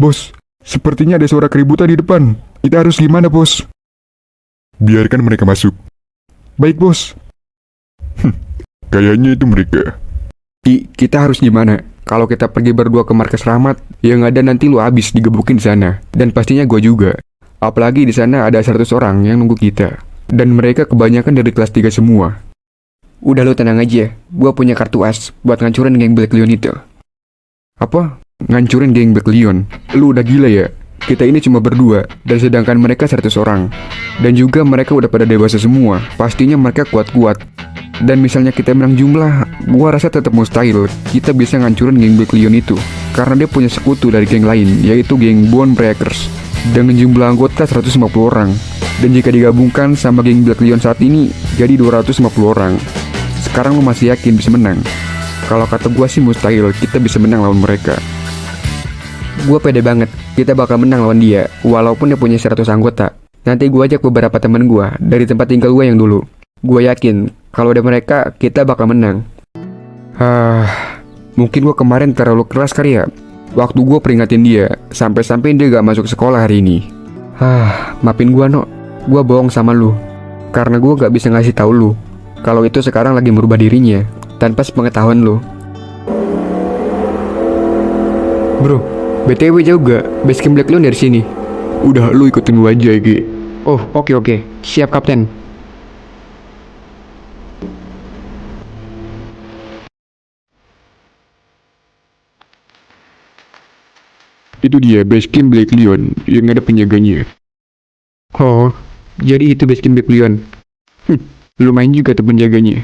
Bos, sepertinya ada suara keributan di depan. Kita harus gimana, bos? Biarkan mereka masuk. Baik, bos. Kayaknya itu mereka. Kita harus gimana? Kalau kita pergi berdua ke markas Rahmat, yang ada nanti lu habis digebukin di sana. Dan pastinya gue juga. Apalagi di sana ada 100 orang yang nunggu kita. Dan mereka kebanyakan dari kelas 3 semua. Udah lu tenang aja. Gue punya kartu as buat ngancurin geng Black Lion itu. Apa? Ngancurin geng Black Lion? Lu udah gila ya? Kita ini cuma berdua, dan sedangkan mereka 100 orang. Dan juga mereka udah pada dewasa semua. Pastinya mereka kuat-kuat. Dan misalnya kita menang jumlah, gua rasa tetap mustahil kita bisa ngancurin geng Black Lion itu. Karena dia punya sekutu dari geng lain, yaitu geng Bone Breakers. Dengan jumlah anggota 150 orang. Dan jika digabungkan sama geng Black Lion saat ini, jadi 250 orang. Sekarang lu masih yakin bisa menang? Kalau kata gua sih mustahil kita bisa menang lawan mereka. Gua pede banget, kita bakal menang lawan dia, walaupun dia punya 100 anggota. Nanti gua ajak beberapa teman gua dari tempat tinggal gua yang dulu. Gua yakin, kalau ada mereka, kita bakal menang. Mungkin gua kemarin terlalu keras kali ya. Waktu gua peringatin dia, sampai-sampai dia gak masuk sekolah hari ini. Maafin gua, No. Gua bohong sama lu. Karena gua gak bisa ngasih tahu lu kalau itu sekarang lagi merubah dirinya, tanpa sepengetahuan lu. Bro, BTW jauh gak basecamp Black Lion dari sini? Udah, lu ikutin gua aja, Gi. Oh, oke. Siap, Kapten. Itu dia basecamp Black Lion yang ada penjaganya. Oh, jadi itu basecamp Black Lion. Lumayan juga tuh penjaganya.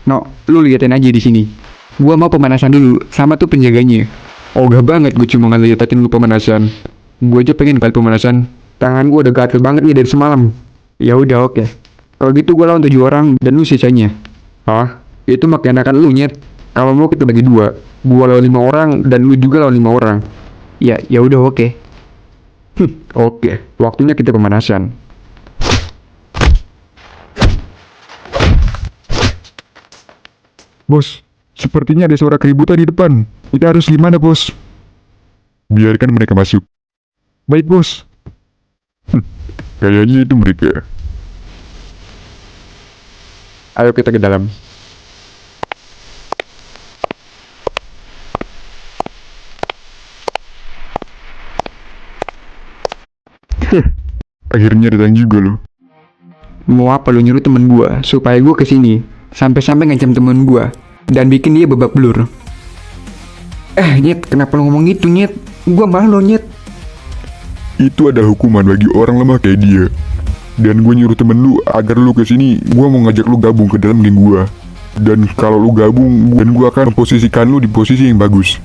No, lu liatin aja di sini. Gua mau pemanasan dulu sama tuh penjaganya. Ogah banget gue cuma ngeliatin lu pemanasan. Gue aja pengen kali pemanasan. Tangan gue udah gatel banget nih dari semalam. Ya udah oke. Kalau gitu gue lawan 7 orang dan lu sisanya. Hah? Itu makin enakan lu, Nyet. Kalau mau kita bagi 2. Gua lawan 5 orang dan lu juga lawan 5 orang. Ya udah oke. Oke, waktunya kita pemanasan. Bos, sepertinya ada suara keributan di depan. Kita harus gimana, bos? Biarkan mereka masuk. Baik, bos. Kayaknya itu mereka. Ayo kita ke dalam. Akhirnya datang juga lo. Mau apa lo nyuruh temen gua supaya gua kesini? Sampai-sampai ngancam temen gua dan bikin dia babak belur. Nyet, kenapa lo ngomong gitu, Nyet? Gua malu, Nyet. Itu ada hukuman bagi orang lemah kayak dia. Dan gue nyuruh temen lu agar lu kesini. Gue mau ngajak lu gabung ke dalam geng gue. Dan kalau lu gabung, dan gue akan memposisikan lu di posisi yang bagus.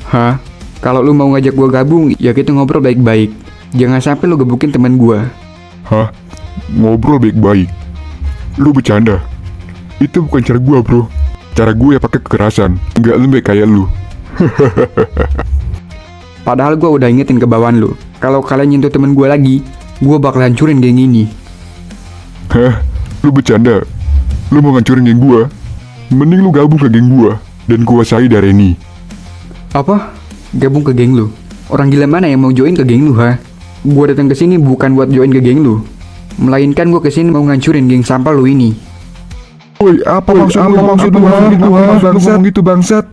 Hah? Kalau lu mau ngajak gue gabung, ya kita ngobrol baik-baik. Jangan sampai lu gebukin teman gue. Hah? Ngobrol baik-baik? Lu bercanda? Itu bukan cara gue, bro. Cara gue ya pakai kekerasan. Nggak lembek kayak lu. Padahal gue udah ingetin ke bawaan lu. Kalau kalian nyentuh temen gue lagi, gue bakal hancurin geng ini. Hah? Lu bercanda? Lu mau ngancurin geng gue? Mending lu gabung ke geng gue dan kuasai Dareni. Apa? Gabung ke geng lu? Orang gila mana yang mau join ke geng lu, ha? Gue datang ke sini bukan buat join ke geng lu, melainkan gue kesini mau ngancurin geng sampah lu ini. Woi, apa maksud lu ngomong gitu, bangsat?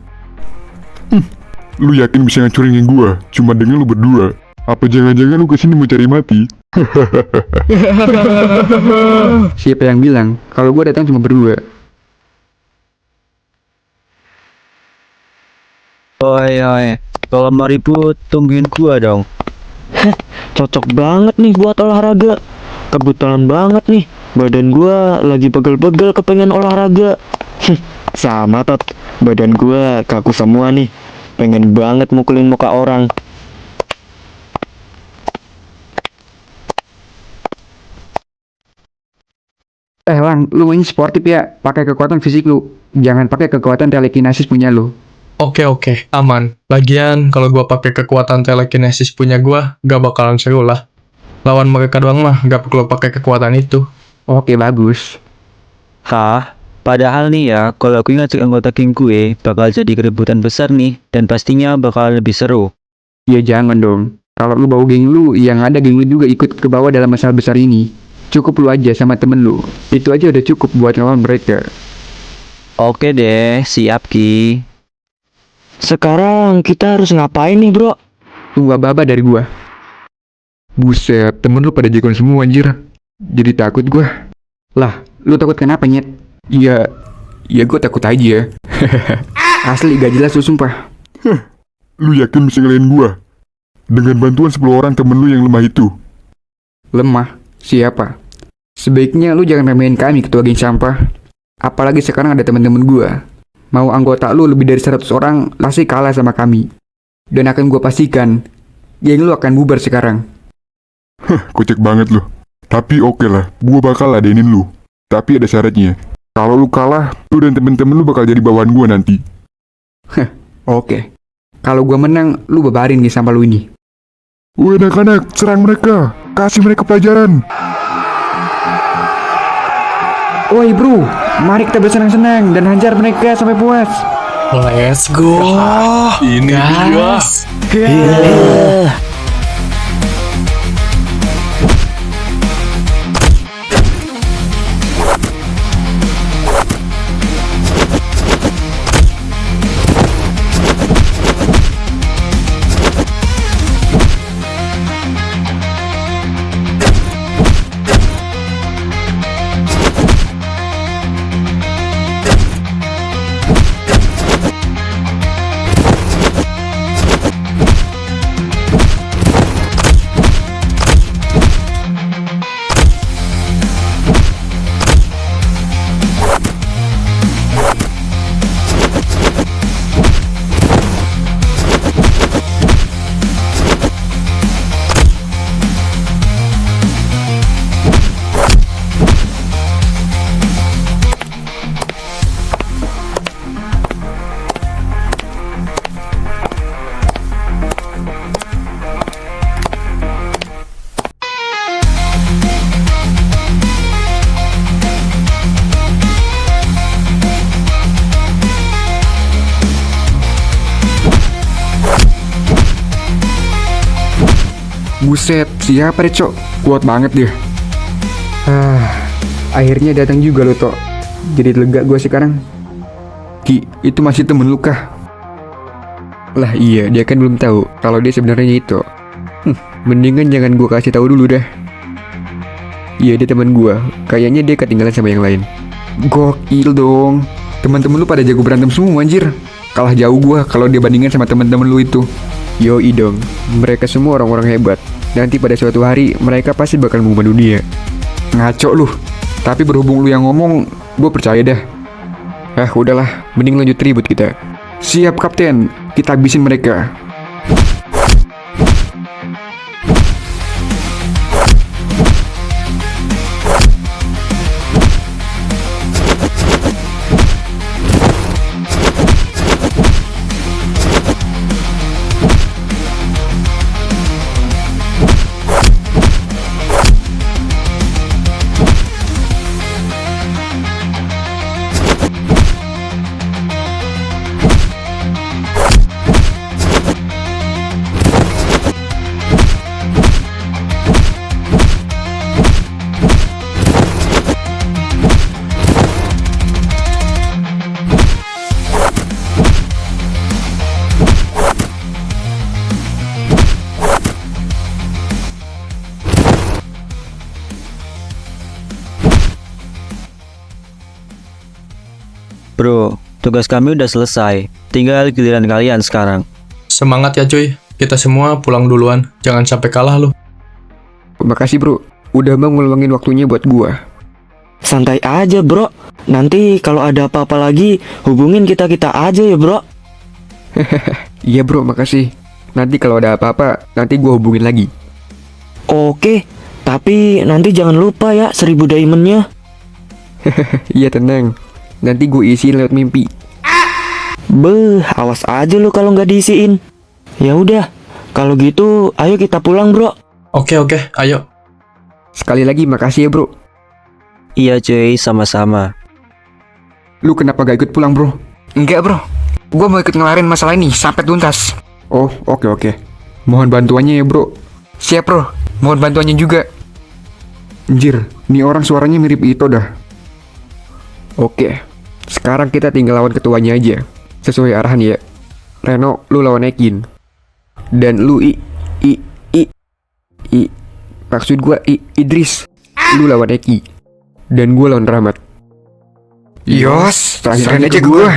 Lu yakin bisa ngancurin geng gue cuma dengan lu berdua? Apa jangan-jangan lu kesini mau cari mati? Siapa yang bilang kalau gue datang cuma berdua? Oi, kalau mau ribut tungguin gua dong. Cocok banget nih buat olahraga. Kebetulan banget nih, badan gua lagi pegel-pegel kepengen olahraga. Sama Tot, badan gua kaku semua nih. Pengen banget mukulin muka orang. Lang, lu ini sportif ya, pakai kekuatan fisik lu. Jangan pakai kekuatan telekinesis punya lu. Oke, aman. Lagian kalau gua pakai kekuatan telekinesis punya gua, gak bakalan seru lah. Lawan mereka doang mah, gak perlu pakai kekuatan itu. Oke, bagus. Hah? Padahal nih ya, kalau aku ngajak anggota geng gue, bakal jadi keributan besar nih, dan pastinya bakal lebih seru. Ya jangan dong. Kalau lu bawa geng lu, yang ada geng lu juga ikut ke bawah dalam masalah besar ini. Cukup lu aja sama temen lu. Itu aja udah cukup buat ngelawan mereka. Oke deh, siap Ki. Sekarang kita harus ngapain nih, bro? Tunggu apa-apa dari gua. Buset, temen lu pada jagoan semua anjir. Jadi takut gua. Lah, lu takut kenapa, Nyet? Iya, ya gua takut aja. Asli gak jelas lu sumpah. Lu yakin bisa ngelain gua? Dengan bantuan 10 orang temen lu yang lemah itu. Lemah? Siapa? Sebaiknya lu jangan remehin kami, ketua geng sampah. Apalagi sekarang ada teman-teman gua. Mau anggota lu lebih dari 100 orang, pasti kalah sama kami. Dan akan gua pastikan, geng lu akan bubar sekarang. Kocak banget lu. Tapi oke lah, gua bakal ladenin lu. Tapi ada syaratnya. Kalau lu kalah, lu dan temen-temen lu bakal jadi bawahan gua nanti. Oke. Kalau gua menang, lu babarin nih sampah lu ini. Woi anak-anak, serang mereka. Kasih mereka pelajaran. Woi bro, mari kita bersenang-senang dan hajar mereka sampai puas. Let's go. Ini dia. Buset, siapa deh, Cok? Kuat banget dia. Akhirnya datang juga lo, Tok. Jadi lega gua sekarang. Ki, itu masih temen lu kah? Lah iya, dia kan belum tahu kalau dia sebenarnya itu. Mendingan jangan gua kasih tahu dulu dah. Iya, dia teman gua. Kayaknya dia ketinggalan sama yang lain. Gokil dong. Teman-teman lu pada jago berantem semua anjir. Kalah jauh gua kalau dia bandingkan sama teman-teman lu itu. Yoi dong, mereka semua orang-orang hebat. Nanti pada suatu hari mereka pasti bakal mengubah dunia. Ngaco lu. Tapi berhubung lu yang ngomong, gua percaya dah. Udahlah, mending lanjut ribut kita. Siap, Kapten. Kita habisin mereka. Bro, tugas kami udah selesai. Tinggal giliran kalian sekarang. Semangat ya cuy. Kita semua pulang duluan. Jangan sampai kalah lu. Makasih bro, udah mau ngeluangin waktunya buat gua. Santai aja, bro. Nanti kalau ada apa-apa lagi, hubungin kita-kita aja ya, bro. Iya bro, makasih. Nanti kalau ada apa-apa, nanti gua hubungin lagi. Oke, tapi nanti jangan lupa ya 1000 diamondnya. Iya tenang, nanti gue isiin lewat mimpi. Beh, awas aja lu kalau nggak diisiin. Ya udah, kalau gitu ayo kita pulang, bro. Oke, ayo. Sekali lagi makasih ya bro. Iya cuy, sama-sama. Lu kenapa gak ikut pulang, bro? Enggak bro, gue mau ikut ngelarin masalah ini sampai tuntas. Oh, oke. Mohon bantuannya ya bro. Siap bro, mohon bantuannya juga. Anjir, nih orang suaranya mirip Ito dah. Oke, sekarang kita tinggal lawan ketuanya aja. Sesuai arahan ya. Reno, lu lawan Ekin. Dan lu maksud gua Idris. Lu lawan Eki. Dan gua lawan Rahmat. Yos, Terakhir serahin aja aja ke gua.